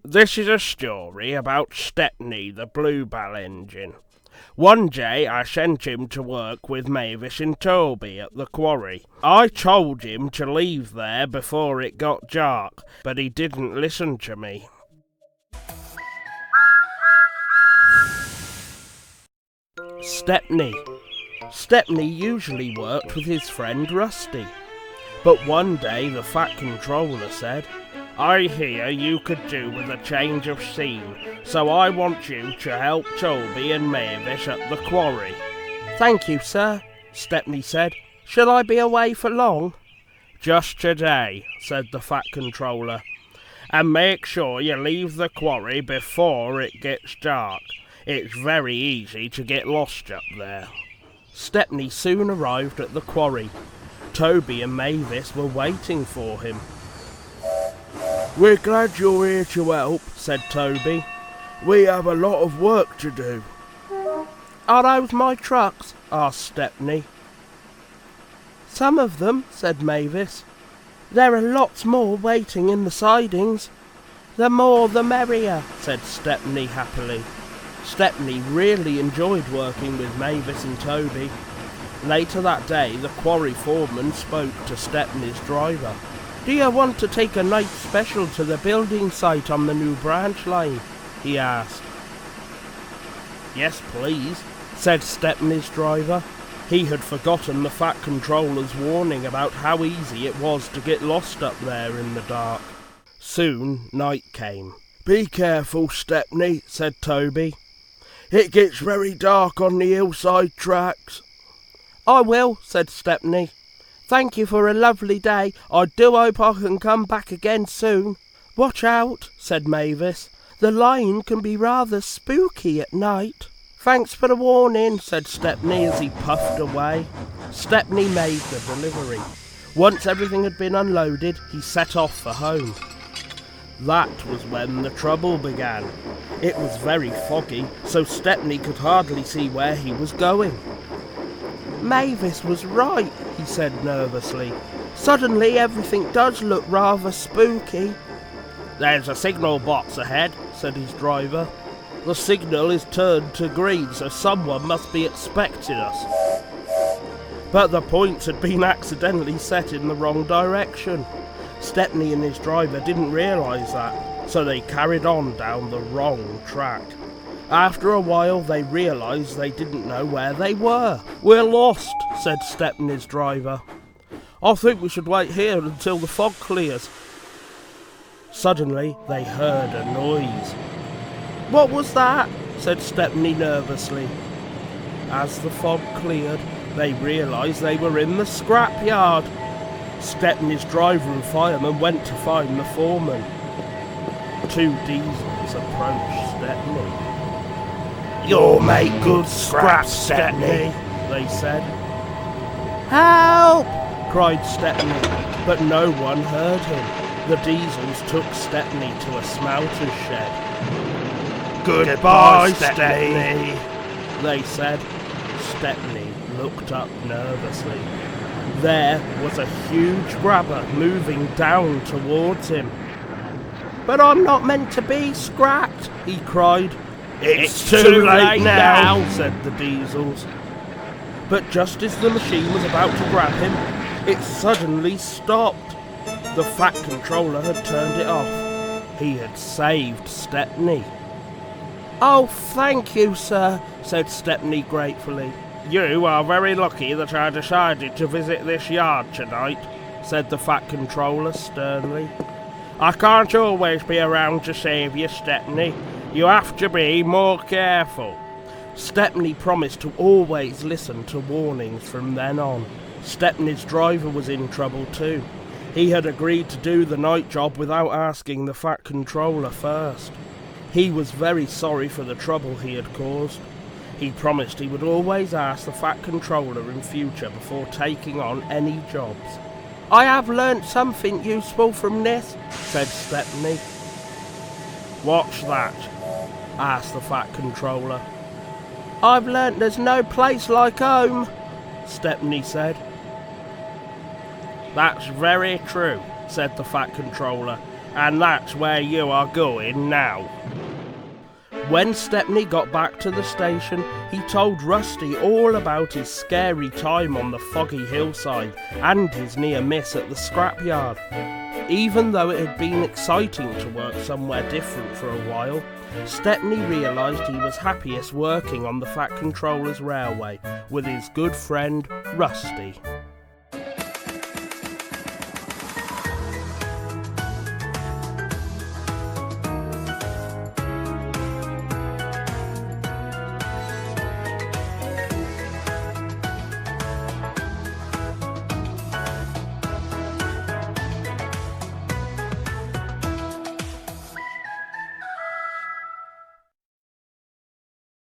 This is a story about Stepney, the bluebell engine. One day I sent him to work with Mavis and Toby at the quarry. I told him to leave there before it got dark, but he didn't listen to me. Stepney. Stepney usually worked with his friend Rusty. But one day the Fat Controller said, "I hear you could do with a change of scene, so I want you to help Toby and Mavis at the quarry." "Thank you, sir," Stepney said. "Shall I be away for long?" "Just today," said the Fat Controller. "And make sure you leave the quarry before it gets dark. It's very easy to get lost up there." Stepney soon arrived at the quarry. Toby and Mavis were waiting for him. "We're glad you're here to help," said Toby. "We have a lot of work to do." "Are those my trucks?" asked Stepney. "Some of them," said Mavis. "There are lots more waiting in the sidings." "The more the merrier," said Stepney happily. Stepney really enjoyed working with Mavis and Toby. Later that day, the quarry foreman spoke to Stepney's driver. "Do you want to take a night special to the building site on the new branch line?" he asked. "Yes, please," said Stepney's driver. He had forgotten the Fat Controller's warning about how easy it was to get lost up there in the dark. Soon night came. "Be careful, Stepney," said Toby. "It gets very dark on the hillside tracks." "I will," said Stepney. "Thank you for a lovely day. I do hope I can come back again soon." "Watch out," said Mavis. "The line can be rather spooky at night." "Thanks for the warning," said Stepney as he puffed away. Stepney made the delivery. Once everything had been unloaded, he set off for home. That was when the trouble began. It was very foggy, so Stepney could hardly see where he was going. "Mavis was right," he said nervously. "Suddenly everything does look rather spooky." "There's a signal box ahead," said his driver. "The signal is turned to green, so someone must be expecting us." But the points had been accidentally set in the wrong direction. Stepney and his driver didn't realise that, so they carried on down the wrong track. After a while they realised they didn't know where they were. "We're lost," said Stepney's driver. "I think we should wait here until the fog clears." Suddenly they heard a noise. "What was that?" said Stepney nervously. As the fog cleared, they realised they were in the scrapyard. Stepney's driver and fireman went to find the foreman. Two diesels approached Stepney. "You'll make good scraps, Stepney," they said. "Help!" cried Stepney, but no one heard him. The diesels took Stepney to a smelter's shed. "Goodbye, Stepney," they said. Stepney looked up nervously. There was a huge grabber moving down towards him. "But I'm not meant to be scrapped," he cried. "It's too late now," said the diesels. But just as the machine was about to grab him, it suddenly stopped. The Fat Controller had turned it off. He had saved Stepney. "Oh, thank you, sir," said Stepney gratefully. "You are very lucky that I decided to visit this yard tonight," said the Fat Controller sternly. "I can't always be around to save you, Stepney. You have to be more careful." Stepney promised to always listen to warnings from then on. Stepney's driver was in trouble too. He had agreed to do the night job without asking the Fat Controller first. He was very sorry for the trouble he had caused. He promised he would always ask the Fat Controller in future before taking on any jobs. "I have learnt something useful from this," said Stepney. "What's that?" asked the Fat Controller. "I've learnt there's no place like home," Stepney said. "That's very true," said the Fat Controller. and that's where you are going now. When Stepney got back to the station, he told Rusty all about his scary time on the foggy hillside and his near miss at the scrapyard. Even though it had been exciting to work somewhere different for a while, Stepney realised he was happiest working on the Fat Controller's railway with his good friend Rusty.